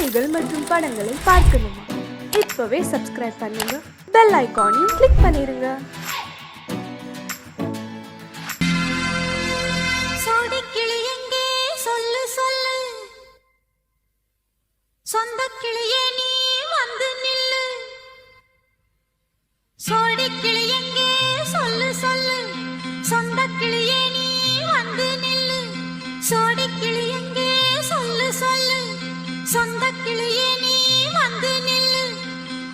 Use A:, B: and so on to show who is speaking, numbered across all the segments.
A: செய்திகள் மற்றும் படங்களை பார்க்கணுமா? இப்பவே சப்ஸ்கிரைப் பண்ணுங்க, பெல் ஐகானையும் கிளிக் பண்ணிருங்க.
B: சொந்த கிளியே நீ வந்து நில்லு, சோடி கிளி எங்கே சொல்லு சொல்லு. சொந்த கிளியே நீ வந்து நில்லு, சோடி கிளி எங்கே சொல்லு சொல்லு. சொந்த கிளியே நீ வந்து நில்லு.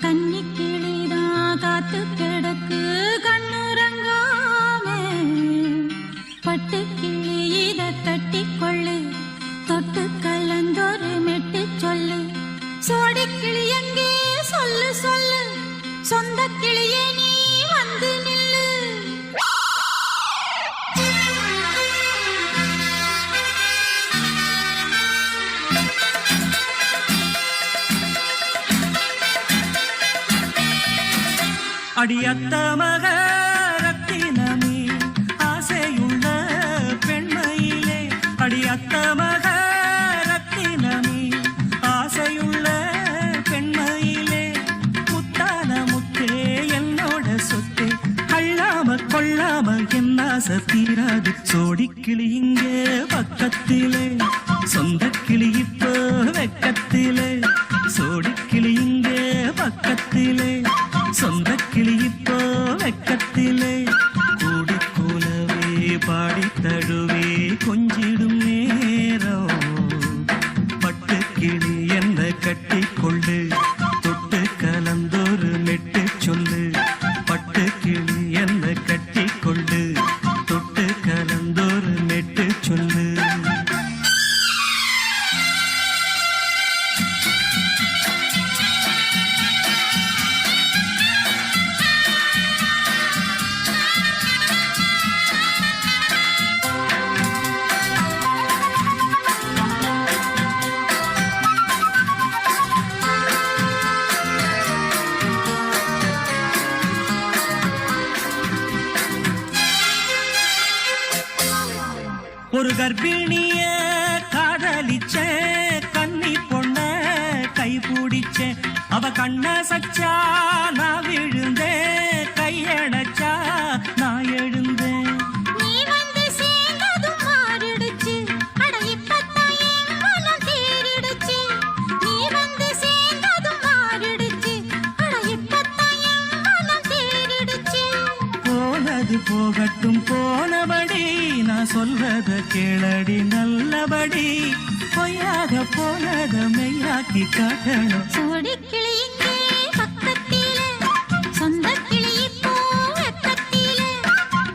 B: கன்னி கிளிதான் காத்து கிடக்கு கண்ணுறங்காமே, பட்டு கிளி இத கட்டிக்கொள்ளு, தொட்டு கலந்தொரு மெட்டு சொல்லு. சோடி கிளி எங்கே சொல்லு சொல்லு. சொந்த கிளியே நீ வந்து நில்லு.
C: அடியத்த மக ரத்தினமே ஆசையுள்ள பெண்மையிலே, அடியத்த மக ரத்தினமே ஆசையுள்ள பெண்மையிலே, முத்தான முத்தே என்னோட சொத்தே, அள்ளாம கொள்ளாம என் ஆசை தீராது. சோடி கிளி இங்கே பக்கத்திலே, சொந்த கிளி இப்போ வெக்கத்திலே. சோடி கிளி இங்கே பக்கத்திலே, சொந்த கிளி இப்போ வெக்கத்திலே. கூடி கூலவே பாடி தழுவே கொஞ்சிடும் நேரம், பட்டு கிளி என்ன கட்டி கொள்ளு, தொட்டு கலந்தொரு மெட்டு சொல்லு. பட்டு கிளி என்ன கட்டி கொள்ளு, தொட்டு கலந்தொரு மெட்டு சொல்லு. ஒரு கர்ப்பிணிய காதலிச்ச கன்னி பொண்ண கை பிடிச்ச, அவ கண்ண சச்சா நான் விழுந்தேன், கையடைச்சா நான் எழுந்தேன்.
B: நீ வந்து சேர்ந்ததும் மாறிடுச்சு, அட இப்பத்தான் என் மனம் தேறிடுச்சு. நீ வந்து சேர்ந்ததும் மாறிடுச்சு, அட இப்பத்தான் என் மனம் தேறிடுச்சு.
C: போனது போகட்டும் போனபடி, நான் சொல்றத கேளடி நல்லபடி. பொய்யாக போனத மெய்யாக்கி காட்டணும்.
B: சோடி கிளி இங்கே பக்கத்திலே, சொந்த கிளி இப்போ வெக்கத்திலே.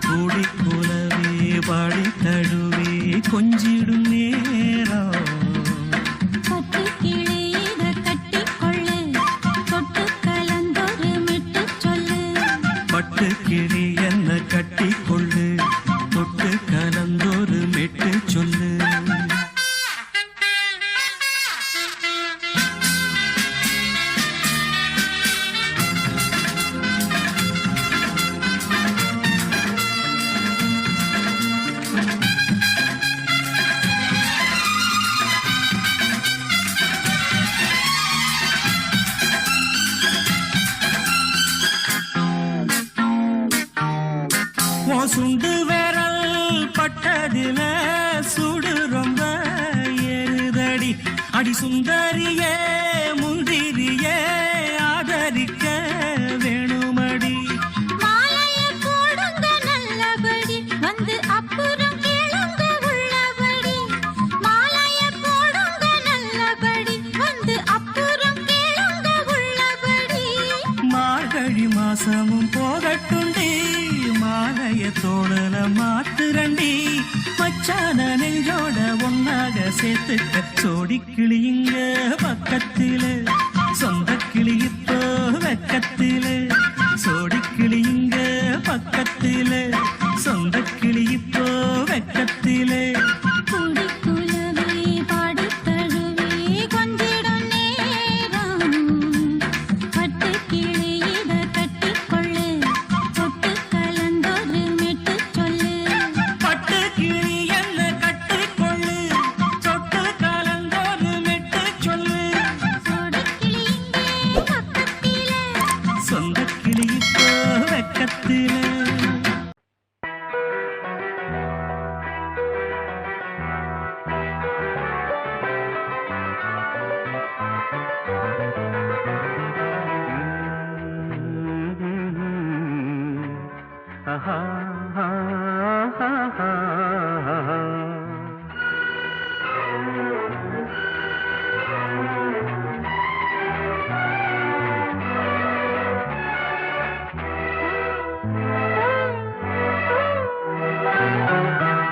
C: கூடி கூலவே பாடி தழுவே கொஞ்சிடும் நேரம்,
B: பட்டு கிளி இத கட்டிக்கொள்ளு, தொட்டு கலந்தொரு மெட்டு சொல்லு.
C: பட்டு கிளி என்ன கட்டி கொள்ளு, தொட்டு கலந்தொரு மெட்டு சொல்லு. சுண்டு விரல் பட்டதில சுடு ரொம்ப ஏறுதடி, அடி சுந்தரியே முந்திரியே ஆதரிக்க வேணுமடி.
B: மாலைய போடுங்க நல்லபடி, வந்து அப்புறம் கேளுங்க உள்ளபடி. மாலைய போடுங்க நல்லபடி, வந்து அப்புறம் கேளுங்க உள்ளபடி.
C: மார்கழி மாசமும் போகட்டுண்டி, மாலைய தோழல மாத்துரண்டி. மச்சான நெஞ்சோட ஒன்னாக சேர்த்துக்க. சோடி கிளி இங்க பக்கத்திலே, சொந்த கிளி இப்போ வெக்கத்திலே. சோடி கிளி இங்க பக்கத்திலே, சொந்த கிளி இப்போ வெக்கத்திலே.
B: கூடி குலவே பாடி தழுவே கொஞ்சிடும் நேரம், பட்டு கிளி இத கட்டிக்கொள்ளு, தொட்டு கலந்தொரு மெட்டு சொல்லு.
C: பட்டு கிளி என்ன கட்டிக்கொள்ளு, தொட்டு கலந்தொரு மெட்டு சொல்லு.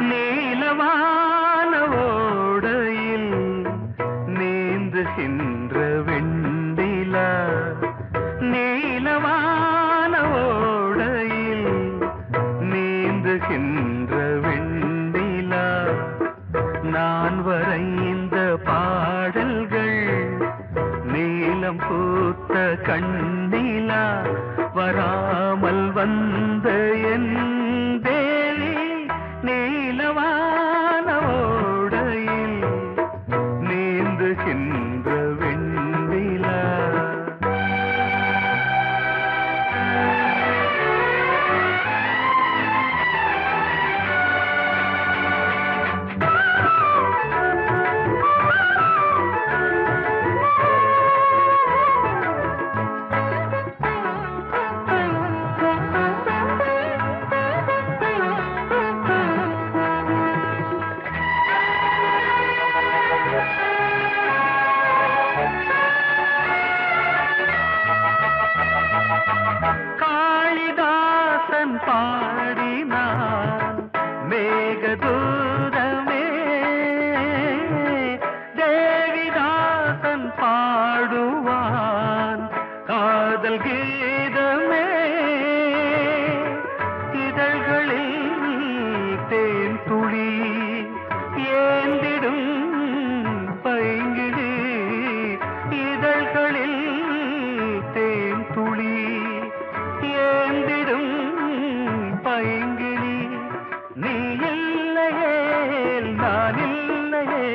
D: நீலவான ஓடையில் நீந்துகின்ற வெண்டிலா, நீலவான ஓடையில் நீந்துகின்ற வெண்டிலா, நான் வரைந்த பாடல்கள் நீலம் பூத்த கண்ணிலா, வராமல் வந்த என் தேவி நீலவான ஓடையில் நீந்துகின்ற வெண்டிலா. காளிதாசன் பாடினான் மேகதூதமே, தேவிதாசன் பாடுவான் காதல் கீதமே, இதழ்களில் தேன் துளி ஏந்திடும் பைங்கிழி, இதழ்களில் தேன் துளி ஏந்திடும் பைங்கிளி, நீ இல்லையே நான் இல்லையே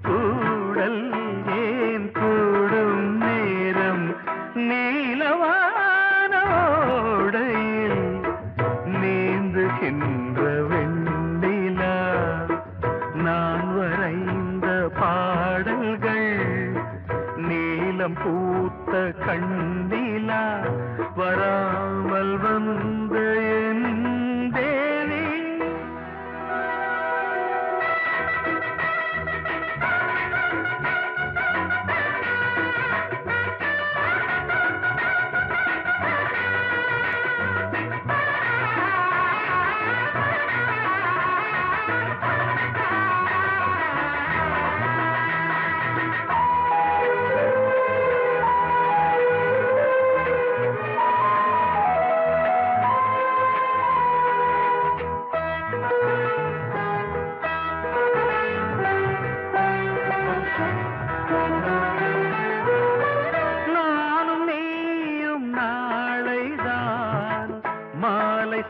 D: கூடல் ஏன் கூடும் நேரம், நீலவான ஓடையில் நீந்துகின்ற வெண்டிலா, நான் வரைந்த பாடல்கள் நீலம் பூத்த கண்ணிலா, வராமல் வந்த என் தேவி. நானும் நீயும் நாளைதான் மாலை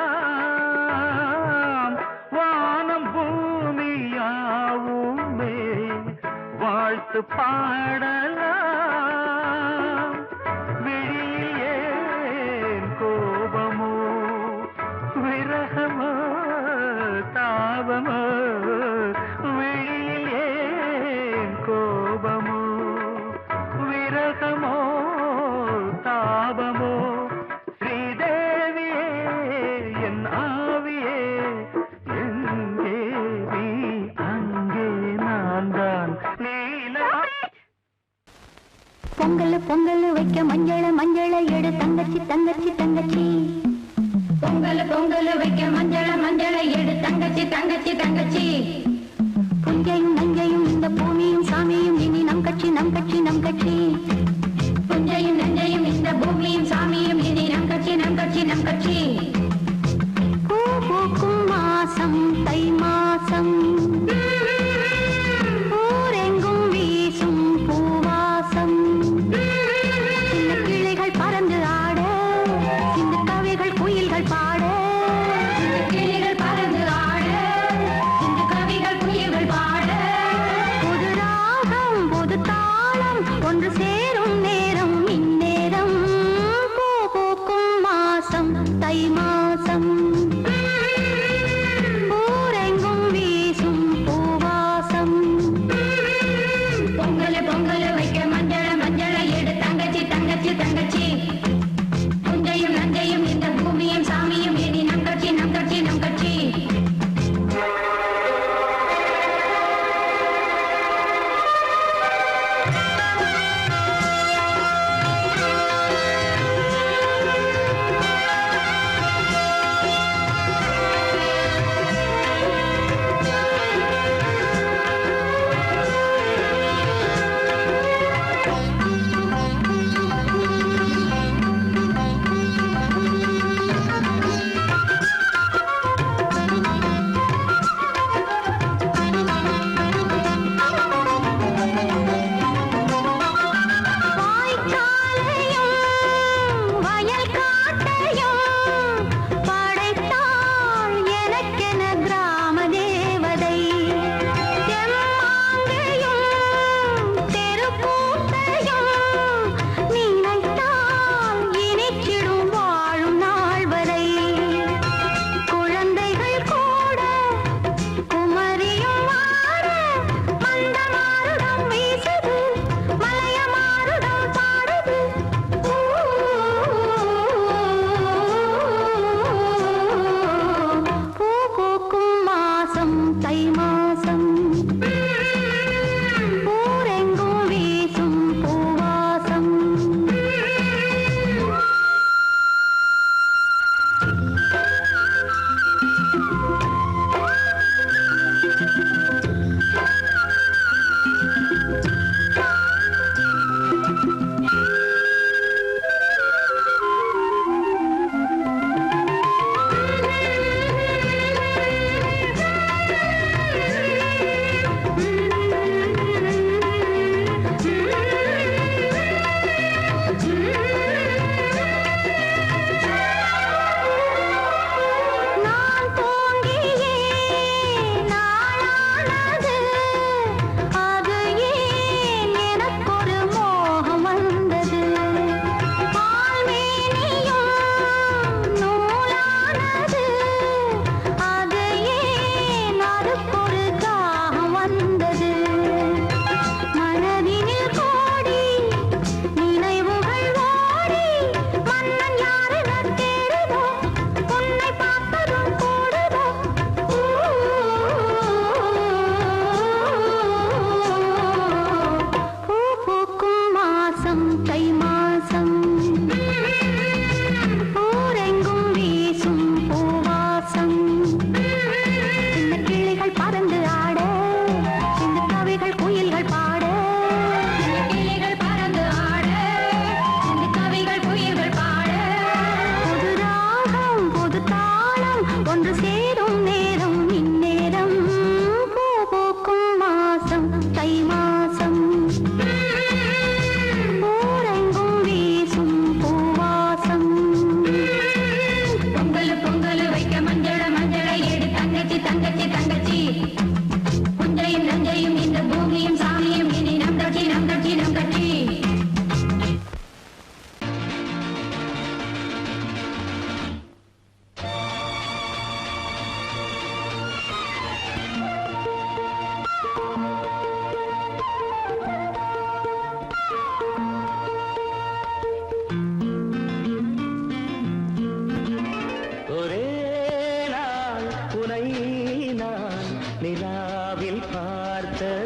D: சூடலாம், வானம் பூமியாவுமே வாழ்த்து பாடலாம், விழியில் ஏன் கோபமோ விரகமோ தாபமோ, விழியில் ஏன் கோபமோ விரகமோ தாபமோ, ஸ்ரீதேவியே என் ஆவியே எங்கே நீ அங்கே நான் தான் நீலா.
B: பொங்கல் பொங்கல் வைக்க மஞ்சள மஞ்சள எடு தங்கச்சி தங்கச்சி தங்கச்சி, பொங்கல் பொங்கல் வைக்க மஞ்சள மஞ்சள எடு தங்கச்சி தங்கச்சி தங்கச்சி, புஞ்சையும் நஞ்சையும் இந்த பூமியும் சாமியும் இனி நம் கட்சி நம் கட்சி நம் கட்சி, புஞ்சையும் நஞ்சையும் இந்த பூமியும் சாமியும் இனி நம் கட்சி நம் கட்சி நம் கட்சி, பூ பூக்கும் மாசம் தை மாசம், ஊரெங்கும் வீசும் பூவாசம், சின்ன கிளிகள் பறந்து ஆட, சின்ன கவிகள் குயில்கள் பாட, சின்ன கிளிகள் பறந்து ஆட, சின்ன கவிகள் குயில்கள் பாட, புது ராகம் புது தாளம் ஒன்று சேரும் நேரம் இந்நேரம், பூ பூக்கும் மாசம் தை மாசம், ஊரெங்கும் வீசும் பூ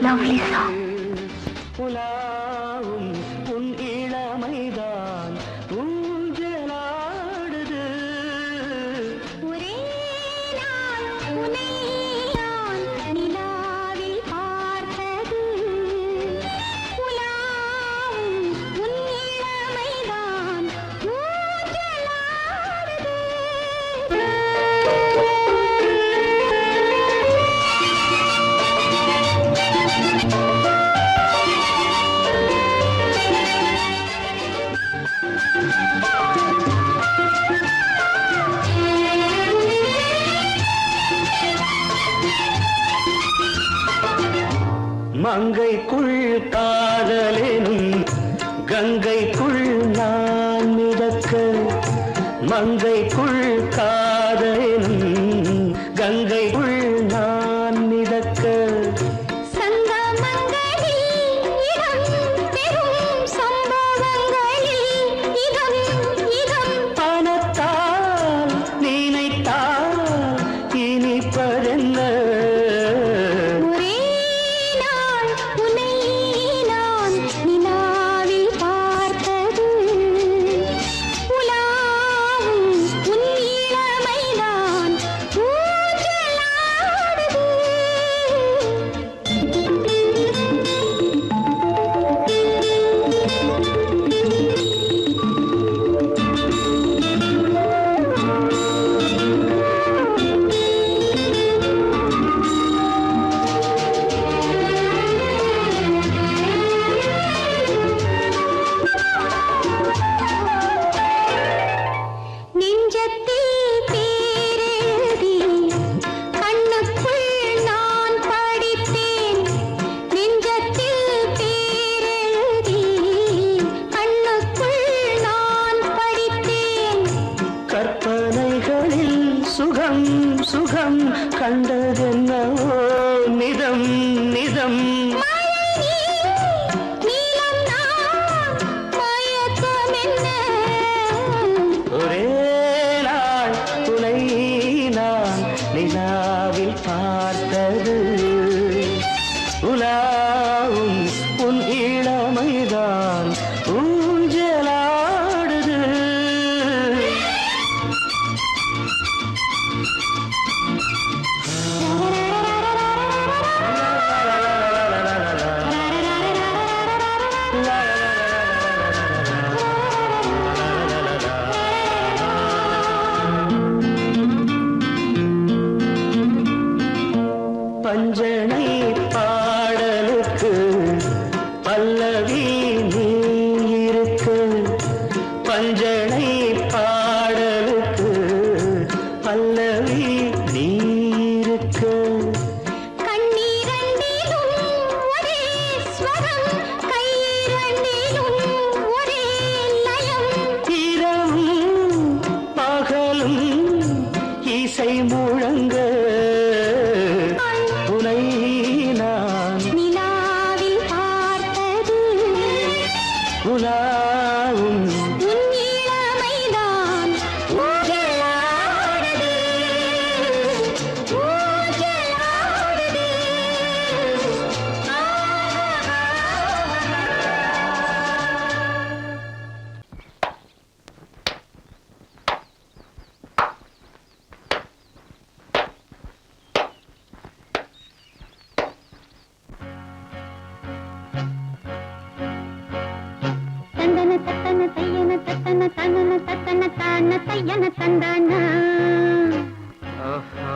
B: lovely song.
D: உலாவும் உன் இளமைதான் ஊஞ்சலாடுது.
B: ஒரே நாள் உன்னை நான் நிலாவில் பார்த்தது. உலாவும் உன் இளமைதான் ஊஞ்சலாடுது.
D: மங்கைக்குள் காதலெனும் கங்கைக்குள் நான் மிதக்க. மங்கைக்குள் காதலெனும் கங்கைக்குள் நான் மிதக்க.
B: சங்கமங்களில் இடம் பெறும் சம்பவங்களில் இதம் இதம்
D: பணத்தால் நினைத்தால் இனிப்பதென்ன.
B: ஒரே நாள் உன்னை நான் நிலாவில் பார்த்தது. உலாவும் உன் இளமைதான் ஊஞ்சலாடுது. நெஞ்சத்தில் பேரெழுதி கண்ணுக்குள் நான் படித்தேன். நெஞ்சத்தில் பேரெழுதி கண்ணுக்குள் நான் படித்தேன்.
D: கற்பனைகளில் சுகம் சுகம் கண்டதென்னவோ நிதம் நிதம்.
B: நீலம் நான் மயக்கம் என்ன.
D: ஒரே நாள் துணை நான் நிலாவில் பார்த்தது. உலாவும் உன் இளமைதான் ஊஞ்சலாடுது. பஞ்சனை பாடலுக்கு பல்லவி நீ இருக்கு. பஞ்சனை பாடலுக்கு பல்லவி நீ இருக்கு.
B: கண்ணீரண்டிலும் ஒரே ஸ்வரம் கையிரண்டிலும் ஒரே லயம்.
D: இரவும் பகலும் இசை முழங்க. உனை நான்
B: நிலாவில் பார்த்தது.
D: உலாவும்
B: உன் இளமைதான் ஊஞ்சலாடுது. ஊஞ்சலாடுது. தந்தன தத்தன தையன தத்தன தனன தத்தன தான தையன தந்தானா.
D: ஆஹா.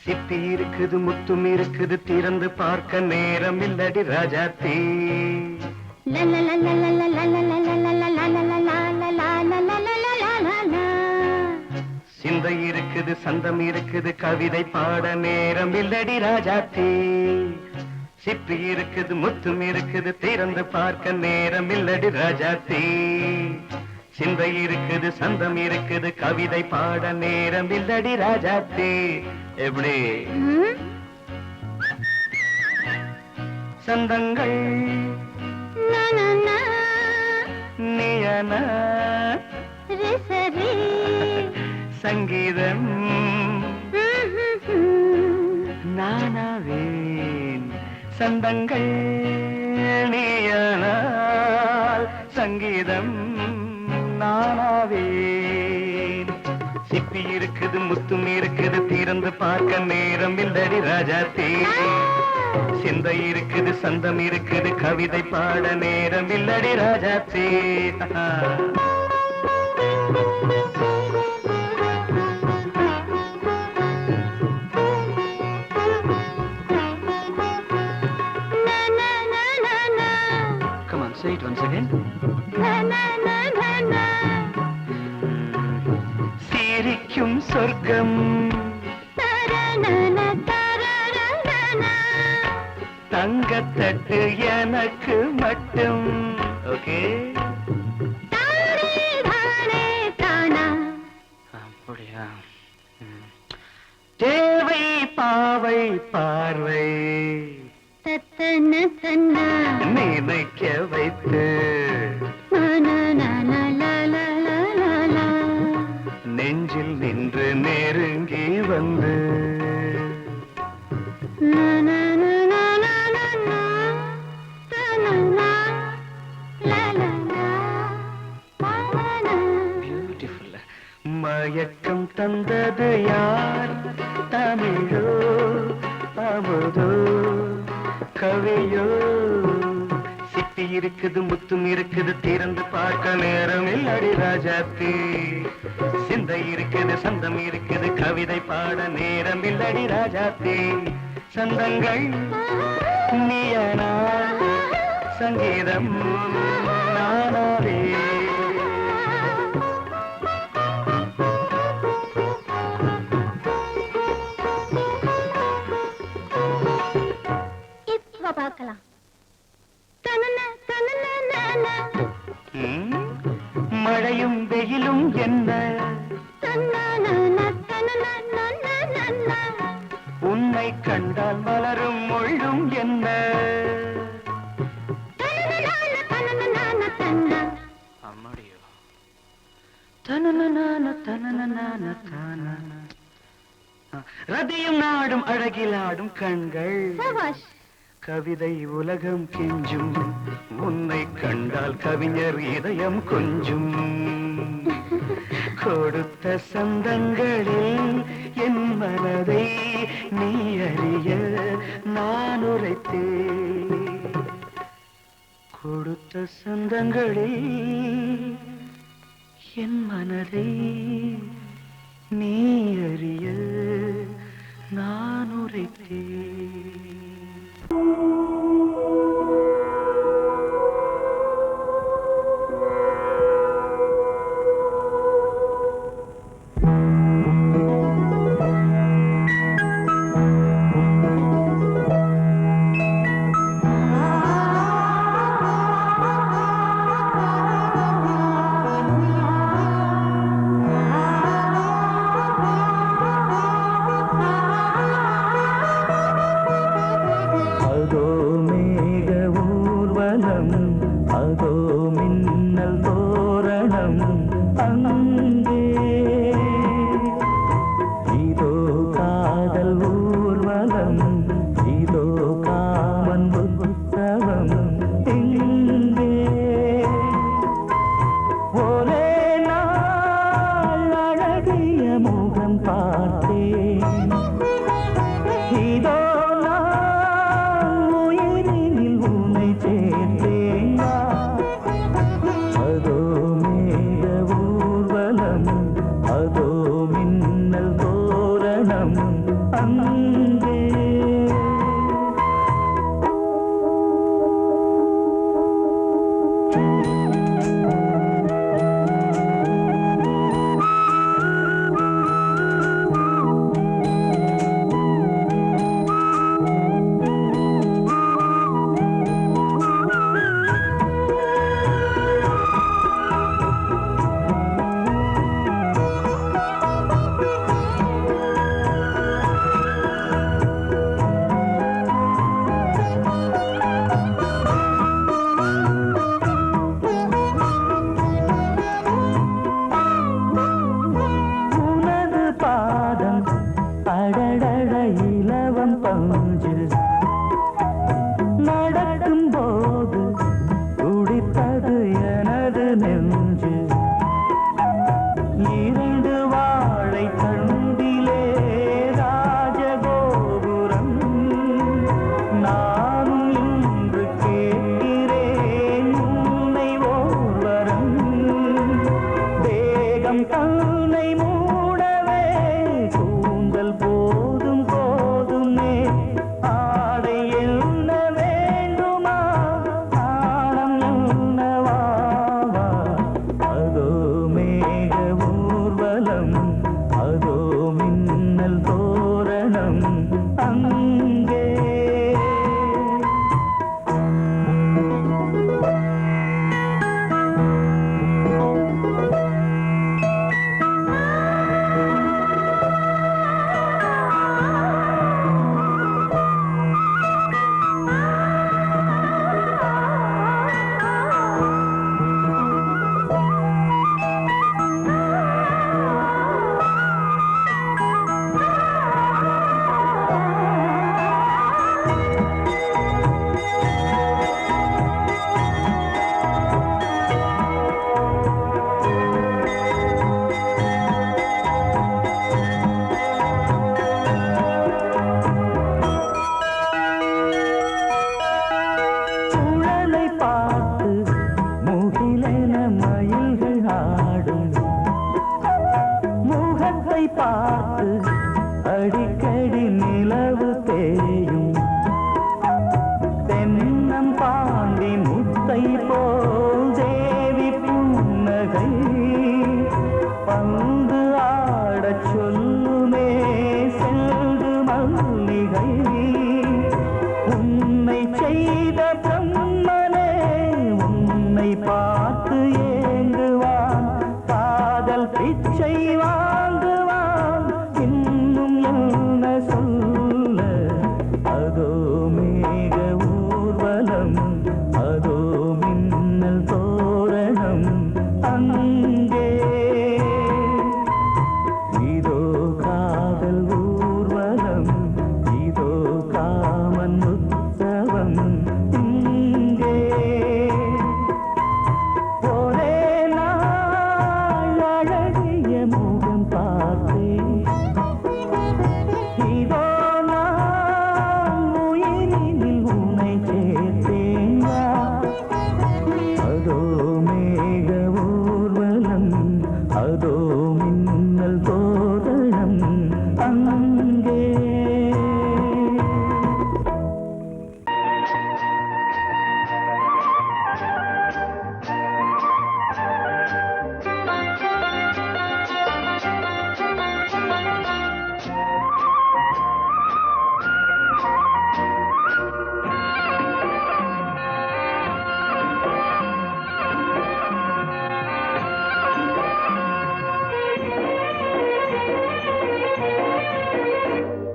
D: சிப்பி இருக்குது முத்தும் இருக்குது திறந்து பார்க்க நேரம் இல்லடி ராஜாத்தி. சிந்தை இருக்குது சந்தம் இருக்குது கவிதை பாட நேரம் இல்லடி ராஜாத்தி. சிப்பி இருக்குது முத்தும் இருக்குது திறந்து பார்க்க நேரம் இல்லடி ராஜாத்தி. சிந்தை இருக்குது சந்தம் இருக்குது கவிதை பாட நேரம் இல்லடி ராஜாத்தி. எப்படி சந்தங்கள் நீயன சங்கீதம் நானாவேன் சந்தங்கள் நீயானால் சங்கீதம் நானாவேன். சிப்பி இருக்குது முத்தும் இருக்குது திறந்து பார்க்க நேரம் இல்லடி ராஜாத்தே. சிந்தை இருக்குது சந்தம் இருக்குது கவிதை பாட நேரம் இல்லடி ராஜாத்தே. Come on, say it once again. சிரிக்கும் சொர்க்கம் தங்கத்தட்டு எனக்கு மட்டும். ஓகே, அப்படியா? தேவை பாவை பார்வை நினைக்க வைத்து நெஞ்சில் நின்று நெருங்கி வந்து பியூட்டிஃபுல். மயக்கம் தந்தது யார்? தமிழோ அமுதோ கவியோ? சிப்பி இருக்குது முத்தும் இருக்குது திறந்து பார்க்க நேரம் இல்லடி ராஜாத்தி. சிந்தை இருக்குது சந்தம் இருக்குது கவிதை பாட நேரம் இல்லடி ராஜாத்தி. சந்தங்கள் நீயனா சங்கீதம் நானாவே.
B: இப்ப பார்க்கலாம்.
D: மழையும் வெயிலும் என்ன உன்னை கண்டால் மலரும் மொழியும் என்ன? அம்மாடியோ ரதியும் நாடும் அழகிலாடும் கண்கள் கவிதை உலகம் கெஞ்சும். உன்னை கண்டால் கவிஞர் இதயம் கொஞ்சும். கொடுத்த சந்தங்களில் என் மனதை நீ அறிய நான் உரைத்தேன். கொடுத்த சந்தங்களில் என் மனதை நீ அறிய நான் உரைத்தேன். பூவை போல் தேவி புன்னகை பந்து ஆடச் சொல்லுமே செல்கு மல்லிகை உன்னை செய்த பிரம்மனே உன்னை பார்த்து ஏங்குவான் காதல் பிச்சை வாங்குவான் இன்னும் என்ன சொல்ல அதோ மேக ஊர்வலம் அதோ மின்னல் தோரணம் அங்கே இதோ காதல் ஊர்வலம் இதோ காமன் உற்சவம் இங்கே ஒரே நாள் அழகிய முகம் பார்த்தேன் இதோ நான் உயிரினில் உன்னை சேர்த்தேன் அதோ மேக ஊர்வலம் அதோ மின்னல் தோரணம் அங்கே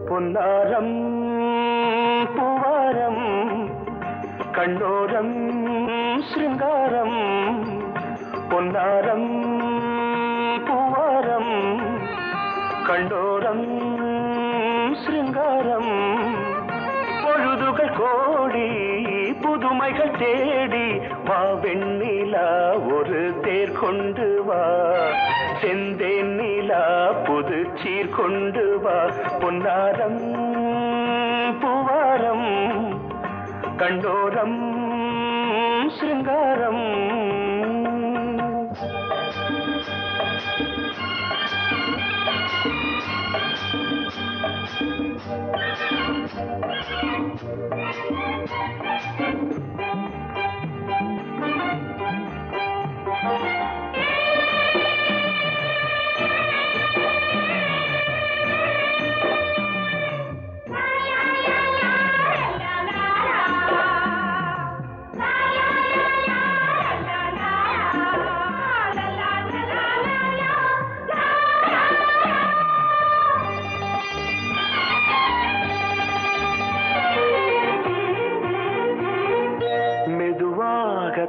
D: பொன்னாரம் பூவாரம் கண்ணோரம் சிருங்காரம் பொன்னாரம் பூவாரம் கண்ணோரம் சிருங்காரம் பொழுதுகள் கோடி புதுமைகள் தேடி வா வெண்ணிலா ஒரு தேர் கொண்டு வா செந்தேன் நிலா புது சீர் கொண்டு வா பொன்னாரம் பூவாரம் கண்டோரம் சிருங்காரம்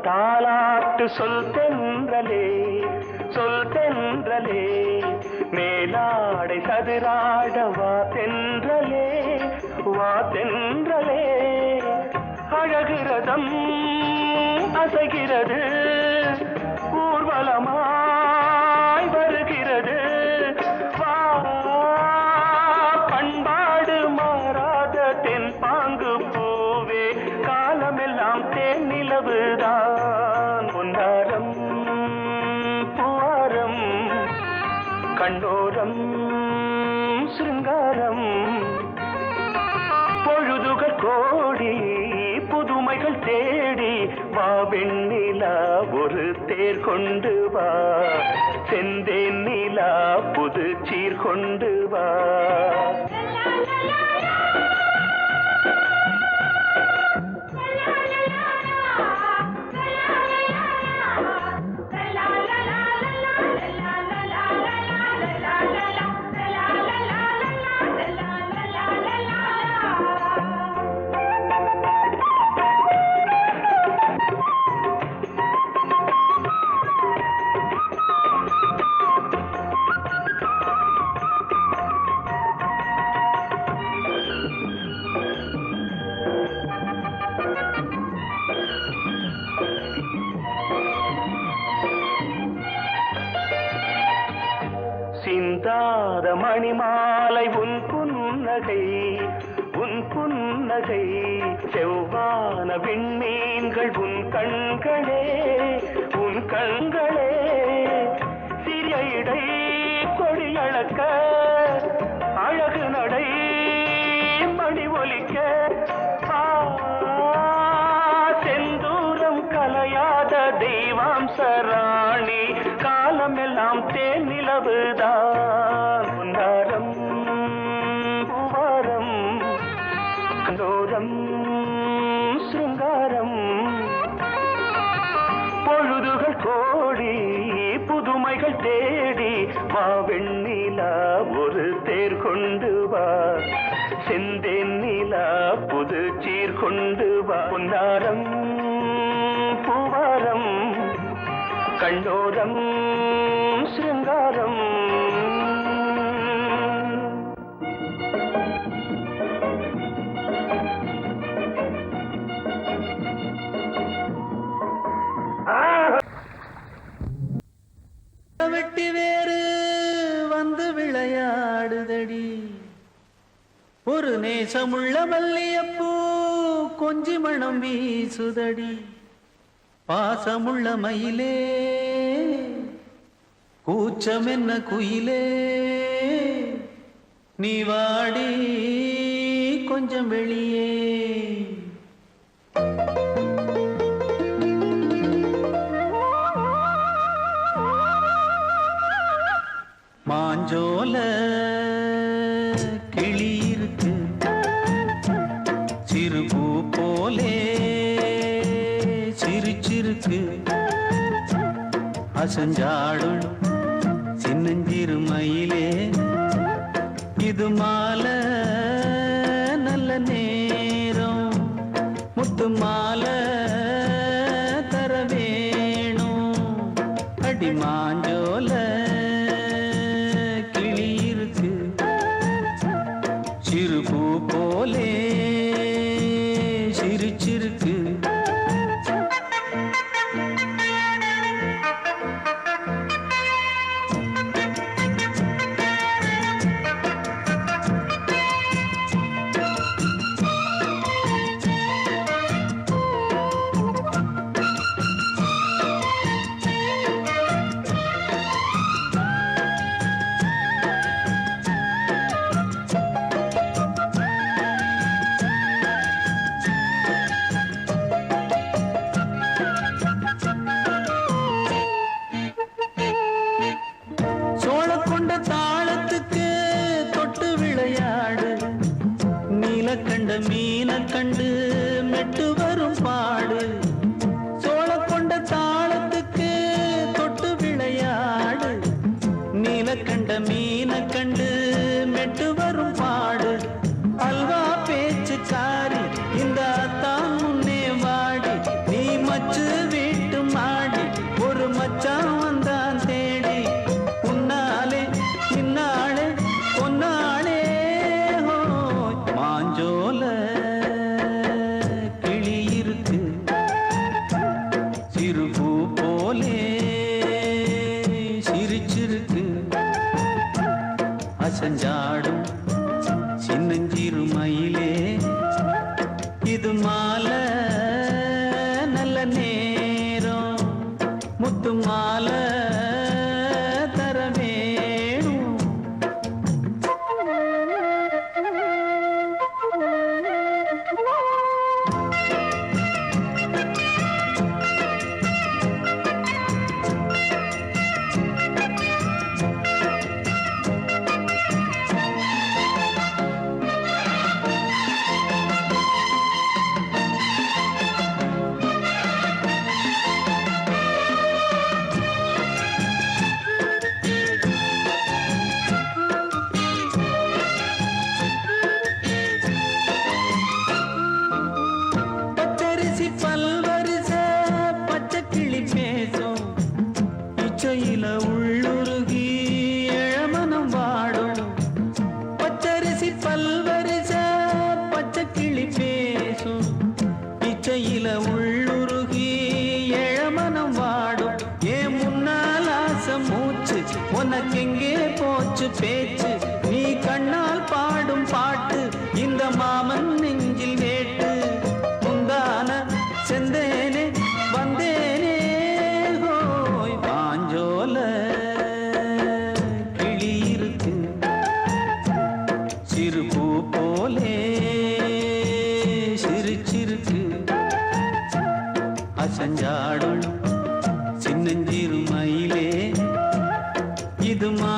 D: தாலாட்டு சொல் தென்றலே மேலாடை சதுராட வா தென்றலே அழகிறதம் அசைகிறது ஊர்வலமாய் வருகிறது வா பண்பாடு மாறாத தென் பாங்கு பூவே காலமெல்லாம் தேன் நிலவுதான் பொன்னாரம் பூவாரம் கண்ணோரம் சிருங்காரம் பொழுதுகள் கோடி புதுமைகள் தேடி வா வெண்ணிலா ஒரு தேர் கொண்டு வா செந்தேன் நிலா புது சீர் கொண்டு வா சிந்தாத மணிமாலை உன் புன்னகை செவ்வான விண்மீன்கள் உன் கண்களே சிறிய இடை கொடியளக்க அழகு நடை மணி ஒலிக்க செந்தூரம் கலை தெய்வாம்ச ராணி காலம் எல்லாம் தேன் நிலவுதான் பொன்னாரம் பூவாரம் கண்டோரம் சிருங்காரம் பொழுதுகள் கோடி புதுமைகள் தேடி வா வெண்ணிலா ஒரு தேர் கொண்டு வா செந்தேன் நிலா புது சீர் கொண்டு வா பொன்னாரம் பூவாரம் கண்டோரம் சிருங்காரம்
C: வெட்டி வேறு வந்து விளையாடுதடி ஒரு நேசமுள்ள மல்லியப்பூ கொஞ்சி மணம் வீசுதடி பாசமுள்ள மயிலே கூச்சம் என்ன குயிலே நீ வாடி கொஞ்சம் வெளியே மாஞ்சோல கிளி இருக்கு சிறுபூ போலே சிரிச்சிருக்கு அசஞ்சாடும் சின்னஞ்சிறு மயிலே இது மாலை நல்ல நேரம் முத்து மாலை தர வேணும் அடி மாஞ்சோல சிறுபூ போலே சிரிச்சிருக்கு கண்ட மீன கண்டு மெட்டு வரும் பாடு சோழ கொண்ட தாளத்துக்கு தொட்டு விளையாடு நீல கண்ட மீன கண்டு மெட்டு வரும் பாடு அல்வா பேச்சு காரி இந்த தான் முன்னே வாடி நீ மச்சு வீட்டு மாடி ஒரு மச்சான் வந்தான் தேடி உன்னாலே பின்னாலே பொன்னாலே மாஞ்சோல கிளி இருக்கு சிறுபூ போலே சிரிச்சிருக்கு அசஞ்சாடும் சின்னஞ்சிறு மயிலே இது மாலை நல்ல நேரம் முத்து மாலை தர வேணும் பச்சரிசி பல்வரிச பச்சை கிளி பேசும் இச்சையில உள்ளுருகி இளமனம் வாடும் பச்சரிசி பல்வரிச பச்சை கிளி பேசும் இச்சையில உள்ளுருகி இளமனம் வாடும் ஏன் முன்னால் ஆசை மூச்சு உனக்கெங்கே போச்சு பேச்சு நீ கண்ணால் பாடும் பாட்டு இந்த மாமன் நெஞ்சில் வேட்டு முந்தான செந்தேனே வந்தேனே ஹோய் பாஞ்சோல கிளி இருக்கு சிறுபூ போலே சிரிச்சிருக்கு அசஞ்சாடும் சின்னஞ்சிறு மயிலே இது மா